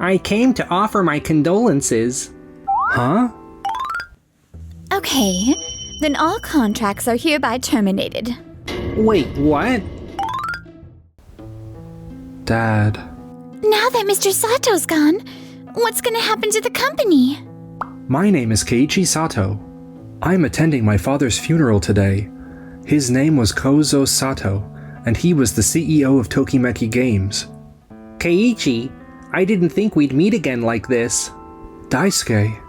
I came to offer my condolences. Huh? Okay, then all contracts are hereby terminated. Wait, what? Dad. Now that Mr. Sato's gone, what's gonna happen to the company? My name is Keiichi Sato. I'm attending my father's funeral today. His name was Kozo Sato, and he was the CEO of Tokimeki Games. Keiichi, I didn't think we'd meet again like this. Daisuke.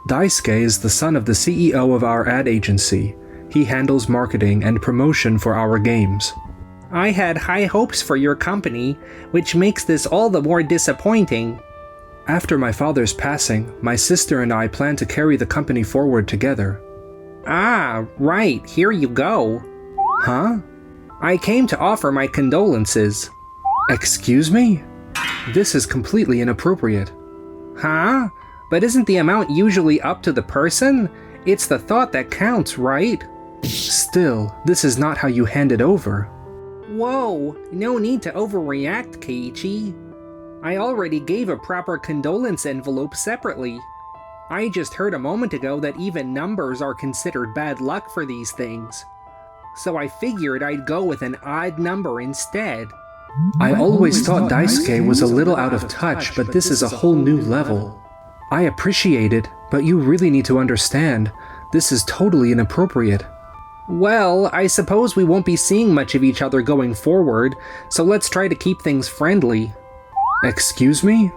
Daisuke is the son of the CEO of our ad agency. He handles marketing and promotion for our games. I had high hopes for your company, which makes this all the more disappointing. After my father's passing, my sister and I plan to carry the company forward together. Ah, right, here you go. Huh? I came to offer my condolences. Excuse me? This is completely inappropriate. Huh? But isn't the amount usually up to the person? It's the thought that counts, right? Still, this is not how you hand it over. Whoa, no need to overreact, Keiichi. I already gave a proper condolence envelope separately. I just heard a moment ago that even numbers are considered bad luck for these things. So I figured I'd go with an odd number instead. I always thought Daisuke was a little out of touch, but this is a whole new level. I appreciate it, but you really need to understand, this is totally inappropriate. Well, I suppose we won't be seeing much of each other going forward, so let's try to keep things friendly. Excuse me?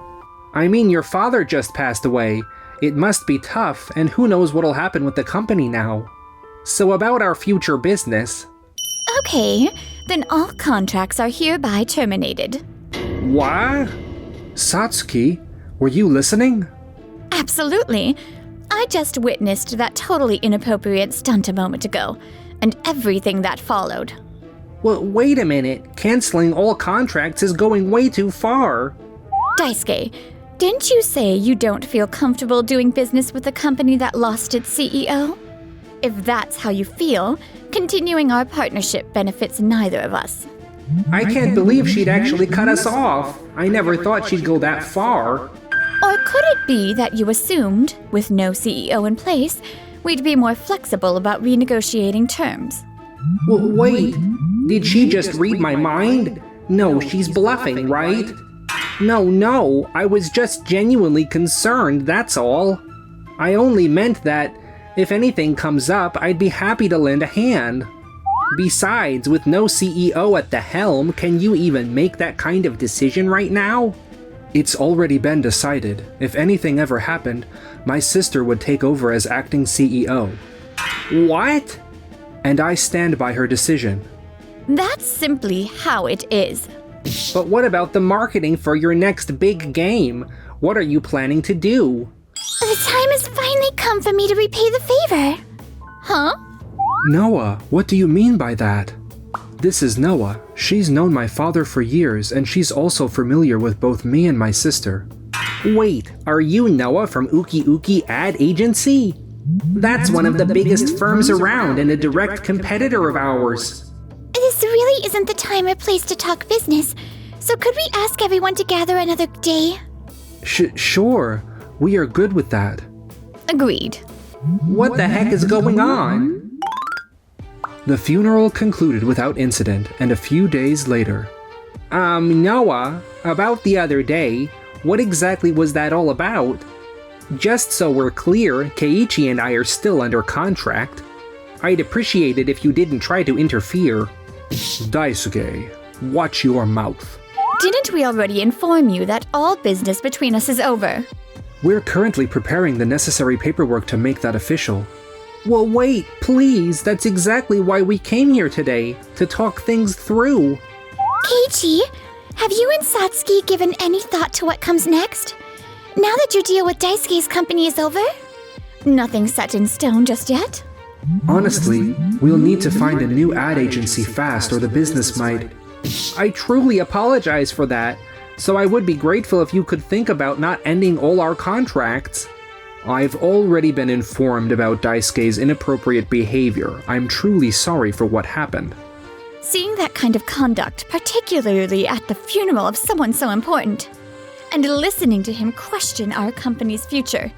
I mean, your father just passed away. It must be tough, and who knows what'll happen with the company now. So about our future business. Okay, then all contracts are hereby terminated. What? Satsuki, were you listening? Absolutely. I just witnessed that totally inappropriate stunt a moment ago, and everything that followed. Well, wait a minute. Canceling all contracts is going way too far. Daisuke, didn't you say you don't feel comfortable doing business with a company that lost its CEO? If that's how you feel, continuing our partnership benefits neither of us. I can't believe she'd actually cut us off. I never thought she'd go that far. Or could it be that you assumed, with no CEO in place, we'd be more flexible about renegotiating terms? Wait, did she just read my mind? No, she's bluffing, right? No, I was just genuinely concerned, that's all. I only meant that, if anything comes up, I'd be happy to lend a hand. Besides, with no CEO at the helm, can you even make that kind of decision right now? It's already been decided. If anything ever happened, my sister would take over as acting CEO. What? And I stand by her decision. That's simply how it is. But what about the marketing for your next big game? What are you planning to do? The time has finally come for me to repay the favor. Huh? Noah, what do you mean by that? This is Noah. She's known my father for years, and she's also familiar with both me and my sister. Wait, are you Noah from Uki Uki Ad Agency? That's one of the biggest firms around and a direct competitor of ours. This really isn't the time or place to talk business, so could we ask everyone to gather another day? Sure. We are good with that. Agreed. What the heck is going on? The funeral concluded without incident, and a few days later. Noah, about the other day, what exactly was that all about? Just so we're clear, Keiichi and I are still under contract. I'd appreciate it if you didn't try to interfere. Daisuke, watch your mouth. Didn't we already inform you that all business between us is over? We're currently preparing the necessary paperwork to make that official. Well, wait, please, that's exactly why we came here today, to talk things through. Keiichi, have you and Satsuki given any thought to what comes next? Now that your deal with Daisuke's company is over? Nothing's set in stone just yet? Honestly, we'll need to find a new ad agency fast or the business might... I truly apologize for that, so I would be grateful if you could think about not ending all our contracts. I've already been informed about Daisuke's inappropriate behavior. I'm truly sorry for what happened. Seeing that kind of conduct, particularly at the funeral of someone so important, and listening to him question our company's future.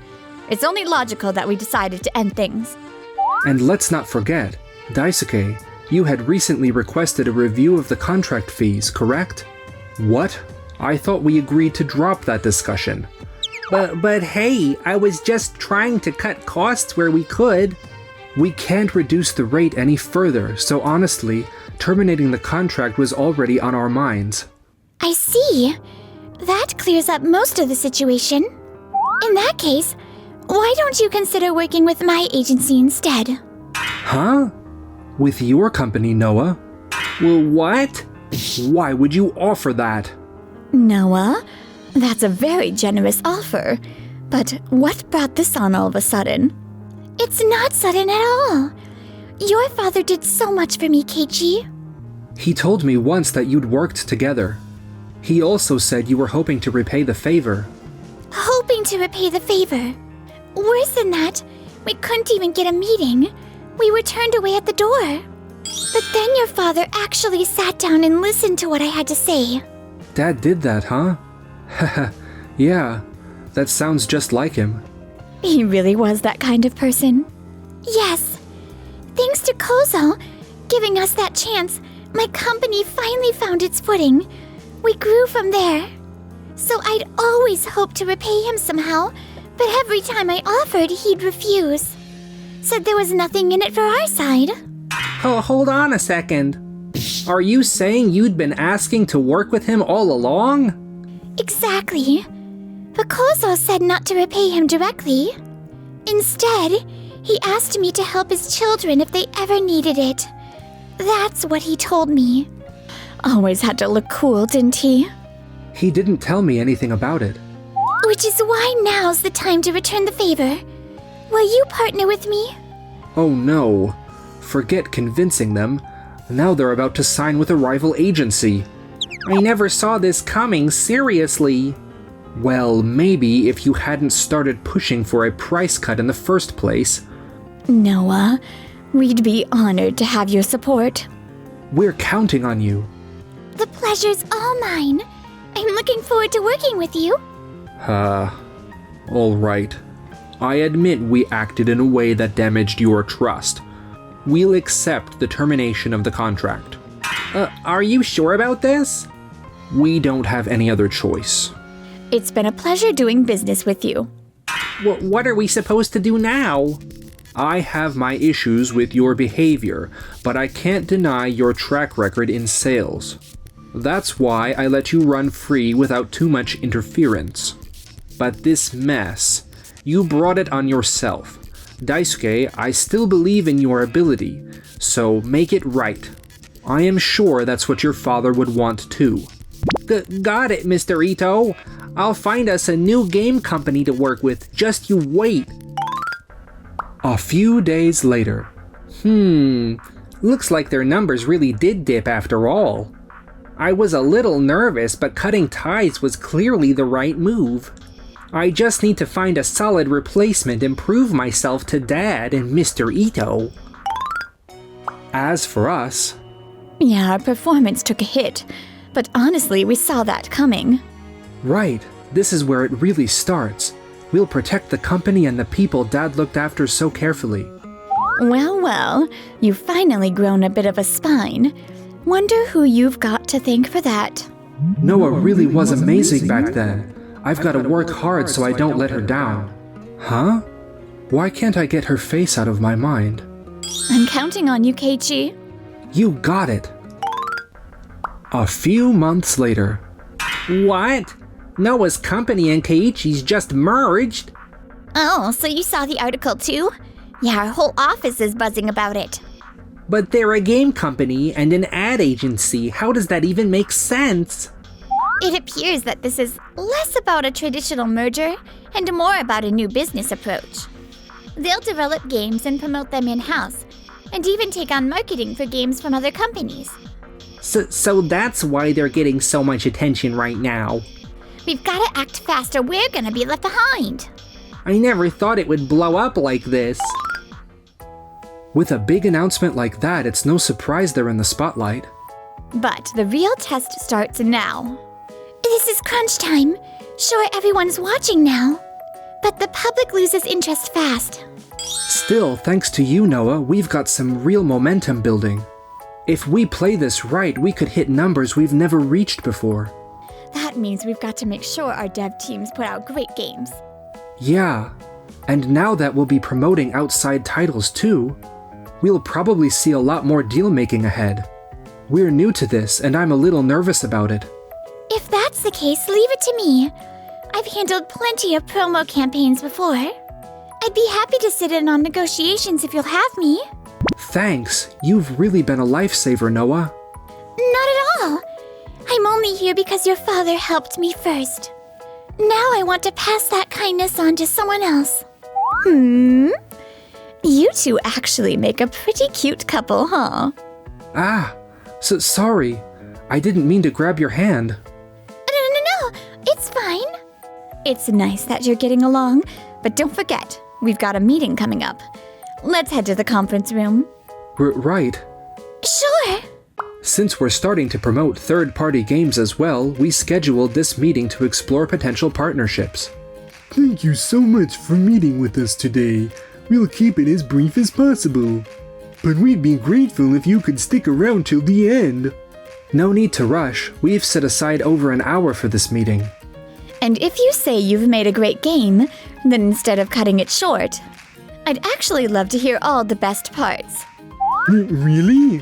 It's only logical that we decided to end things. And let's not forget, Daisuke, you had recently requested a review of the contract fees, correct? What? I thought we agreed to drop that discussion. But hey, I was just trying to cut costs where we could. We can't reduce the rate any further, so honestly, terminating the contract was already on our minds. I see. That clears up most of the situation. In that case, why don't you consider working with my agency instead? Huh? With your company, Noah? Well, what? Why would you offer that? Noah, that's a very generous offer. But what brought this on all of a sudden? It's not sudden at all. Your father did so much for me, Keiichi. He told me once that you'd worked together. He also said you were hoping to repay the favor. Hoping to repay the favor? Worse than that, we couldn't even get a meeting. We were turned away at the door. But then your father actually sat down and listened to what I had to say. Dad did that, huh? Haha, yeah, that sounds just like him. He really was that kind of person. Yes. Thanks to Kozo giving us that chance, my company finally found its footing. We grew from there. So I'd always hoped to repay him somehow, but every time I offered, he'd refuse. Said there was nothing in it for our side. Oh, hold on a second. Are you saying you'd been asking to work with him all along? Exactly. But Kozo said not to repay him directly. Instead, he asked me to help his children if they ever needed it. That's what he told me. Always had to look cool, didn't he? He didn't tell me anything about it. Which is why now's the time to return the favor. Will you partner with me? Oh no. Forget convincing them. Now they're about to sign with a rival agency. I never saw this coming, seriously. Well, maybe if you hadn't started pushing for a price cut in the first place. Noah, we'd be honored to have your support. We're counting on you. The pleasure's all mine. I'm looking forward to working with you. All right. I admit we acted in a way that damaged your trust. We'll accept the termination of the contract. Are you sure about this? We don't have any other choice. It's been a pleasure doing business with you. What are we supposed to do now? I have my issues with your behavior, but I can't deny your track record in sales. That's why I let you run free without too much interference. But this mess, you brought it on yourself. Daisuke, I still believe in your ability, so make it right. I am sure that's what your father would want too. Got it, Mr. Ito. I'll find us a new game company to work with. Just you wait. A few days later. Looks like their numbers really did dip after all. I was a little nervous, but cutting ties was clearly the right move. I just need to find a solid replacement and prove myself to Dad and Mr. Ito. As for us... Yeah, our performance took a hit, but honestly, we saw that coming. Right, this is where it really starts. We'll protect the company and the people Dad looked after so carefully. Well, you've finally grown a bit of a spine. Wonder who you've got to thank for that. Noah really was amazing back then. I've got to work hard so I don't let her down. Huh? Why can't I get her face out of my mind? I'm counting on you, Keiichi. You got it! A few months later. What? Noah's company and Keiichi's just merged? Oh, so you saw the article too? Yeah, our whole office is buzzing about it. But they're a game company and an ad agency. How does that even make sense? It appears that this is less about a traditional merger and more about a new business approach. They'll develop games and promote them in-house, and even take on marketing for games from other companies. So that's why they're getting so much attention right now. We've got to act fast or we're gonna be left behind. I never thought it would blow up like this. With a big announcement like that, it's no surprise they're in the spotlight. But the real test starts now. This is crunch time. Sure, everyone's watching now, but the public loses interest fast. Still, thanks to you, Noah, we've got some real momentum building. If we play this right, we could hit numbers we've never reached before. That means we've got to make sure our dev teams put out great games. Yeah, and now that we'll be promoting outside titles too, we'll probably see a lot more deal-making ahead. We're new to this, and I'm a little nervous about it. If that's the case, leave it to me. I've handled plenty of promo campaigns before. I'd be happy to sit in on negotiations if you'll have me. Thanks. You've really been a lifesaver, Noah. Not at all. I'm only here because your father helped me first. Now I want to pass that kindness on to someone else. You two actually make a pretty cute couple, huh? Sorry. I didn't mean to grab your hand. No. It's fine. It's nice that you're getting along, but don't forget, we've got a meeting coming up. Let's head to the conference room. Right. Sure. Since we're starting to promote third-party games as well, we scheduled this meeting to explore potential partnerships. Thank you so much for meeting with us today. We'll keep it as brief as possible. But we'd be grateful if you could stick around till the end. No need to rush. We've set aside over an hour for this meeting. And if you say you've made a great game, then instead of cutting it short, I'd actually love to hear all the best parts. Really?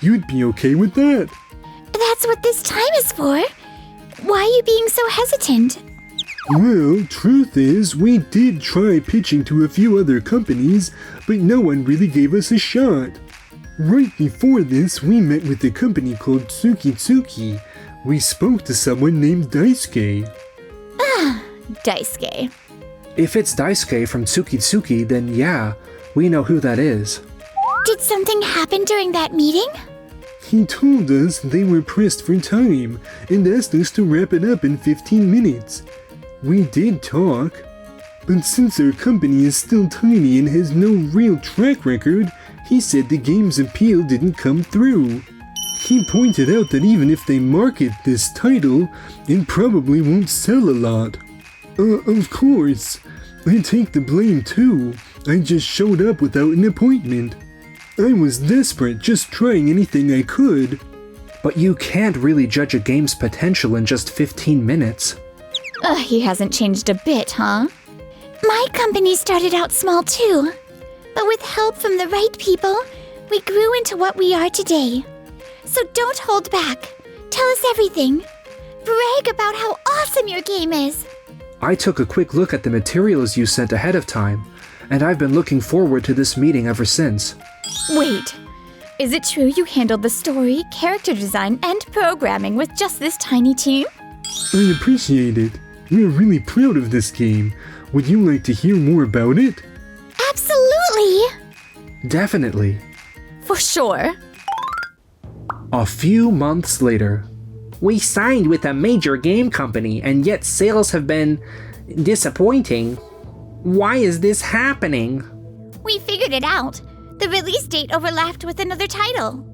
You'd be okay with that? That's what this time is for. Why are you being so hesitant? Well, truth is, we did try pitching to a few other companies, but no one really gave us a shot. Right before this, we met with a company called Tsuki. We spoke to someone named Daisuke. Daisuke. If it's Daisuke from Tsuki, then yeah, we know who that is. Did something happen during that meeting? He told us they were pressed for time and asked us to wrap it up in 15 minutes. We did talk, but since our company is still tiny and has no real track record, he said the game's appeal didn't come through. He pointed out that even if they market this title, it probably won't sell a lot. Of course, I take the blame too. I just showed up without an appointment. I was desperate, just trying anything I could. But you can't really judge a game's potential in just 15 minutes. He hasn't changed a bit, huh? My company started out small too, but with help from the right people, we grew into what we are today. So don't hold back. Tell us everything. Brag about how awesome your game is. I took a quick look at the materials you sent ahead of time, and I've been looking forward to this meeting ever since. Wait, is it true you handled the story, character design, and programming with just this tiny team? I appreciate it. We're really proud of this game. Would you like to hear more about it? Absolutely! Definitely. For sure. A few months later. We signed with a major game company, and yet sales have been disappointing. Why is this happening? We figured it out. The release date overlapped with another title.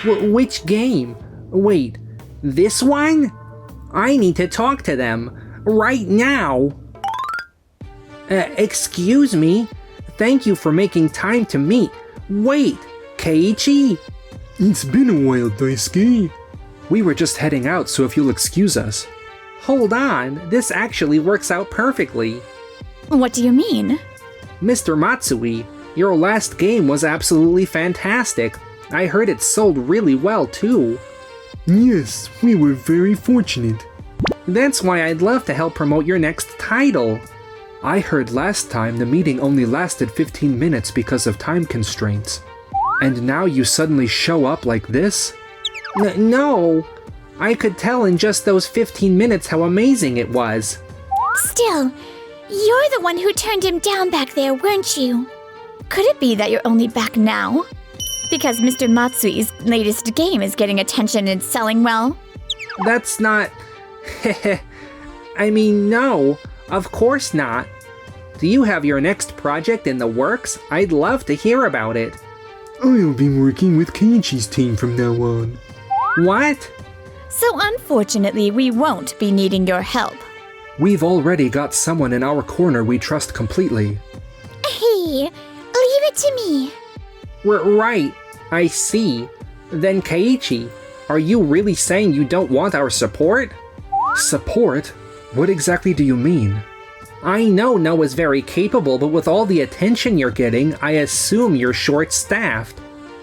Which game? Wait, this one? I need to talk to them. Right now. Excuse me. Thank you for making time to meet. Wait, Keiichi? It's been a while, Daisuke. We were just heading out, so if you'll excuse us. Hold on, this actually works out perfectly. What do you mean? Mr. Matsui, your last game was absolutely fantastic. I heard it sold really well, too. Yes, we were very fortunate. That's why I'd love to help promote your next title. I heard last time the meeting only lasted 15 minutes because of time constraints. And now you suddenly show up like this? No, I could tell in just those 15 minutes how amazing it was. Still, you're the one who turned him down back there, weren't you? Could it be that you're only back now? Because Mr. Matsui's latest game is getting attention and selling well? That's not... I mean, no, of course not. Do you have your next project in the works? I'd love to hear about it. I'll be working with Keiichi's team from now on. What? So unfortunately, we won't be needing your help. We've already got someone in our corner we trust completely. Hey, leave it to me. Right, I see. Then Keiichi, are you really saying you don't want our support? Support? What exactly do you mean? I know Noah's very capable, but with all the attention you're getting, I assume you're short-staffed.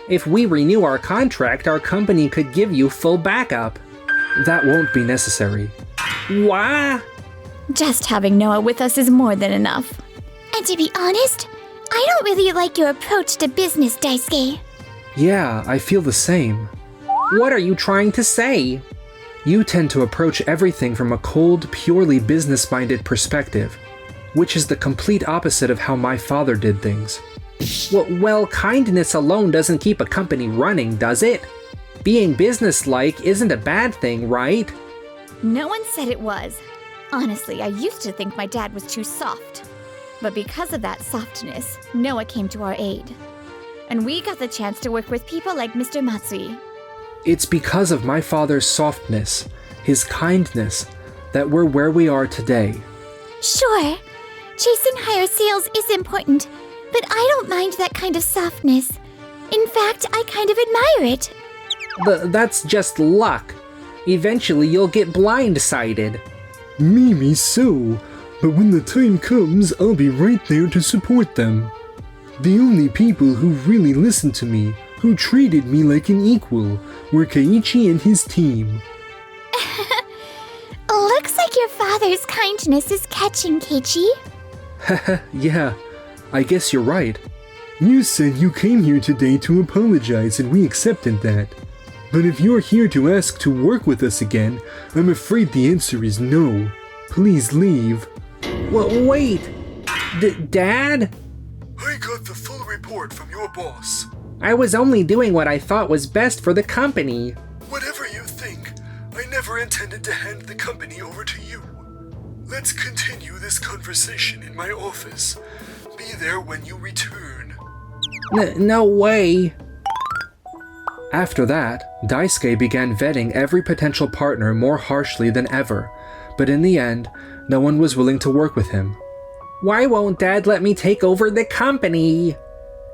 If we renew our contract, our company could give you full backup. That won't be necessary. Why? Just having Noah with us is more than enough. And to be honest, I don't really like your approach to business, Daisuke. Yeah, I feel the same. What are you trying to say? You tend to approach everything from a cold, purely business-minded perspective, which is the complete opposite of how my father did things. Well, kindness alone doesn't keep a company running, does it? Being businesslike isn't a bad thing, right? No one said it was. Honestly, I used to think my dad was too soft. But because of that softness, Noah came to our aid. And we got the chance to work with people like Mr. Matsui. It's because of my father's softness, his kindness, that we're where we are today. Sure, chasing higher sales is important, but I don't mind that kind of softness. In fact, I kind of admire it. That's just luck. Eventually you'll get blindsided. Maybe so, but when the time comes, I'll be right there to support them. The only people who really listened to me, who treated me like an equal, were Keiichi and his team. Looks like your father's kindness is catching, Keiichi. Yeah, I guess you're right. You said you came here today to apologize and we accepted that. But if you're here to ask to work with us again, I'm afraid the answer is no. Please leave. Wait! Dad? I got the full report from your boss. I was only doing what I thought was best for the company. Whatever you think, I never intended to hand the company over to you. Let's continue this conversation in my office. Be there when you return. No way. After that, Daisuke began vetting every potential partner more harshly than ever, but in the end, no one was willing to work with him. Why won't Dad let me take over the company?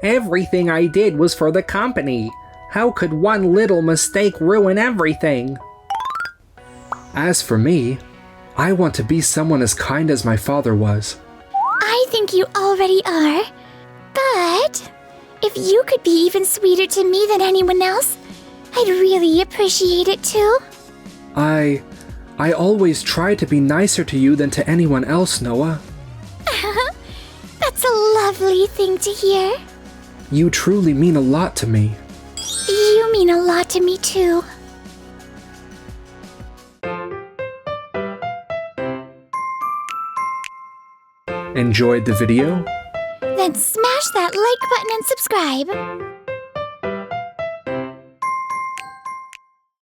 Everything I did was for the company. How could one little mistake ruin everything? As for me, I want to be someone as kind as my father was. I think you already are. But if you could be even sweeter to me than anyone else, I'd really appreciate it too. I always try to be nicer to you than to anyone else, Noah. That's a lovely thing to hear. You truly mean a lot to me. You mean a lot to me too. Enjoyed the video? Then smash that like button and subscribe.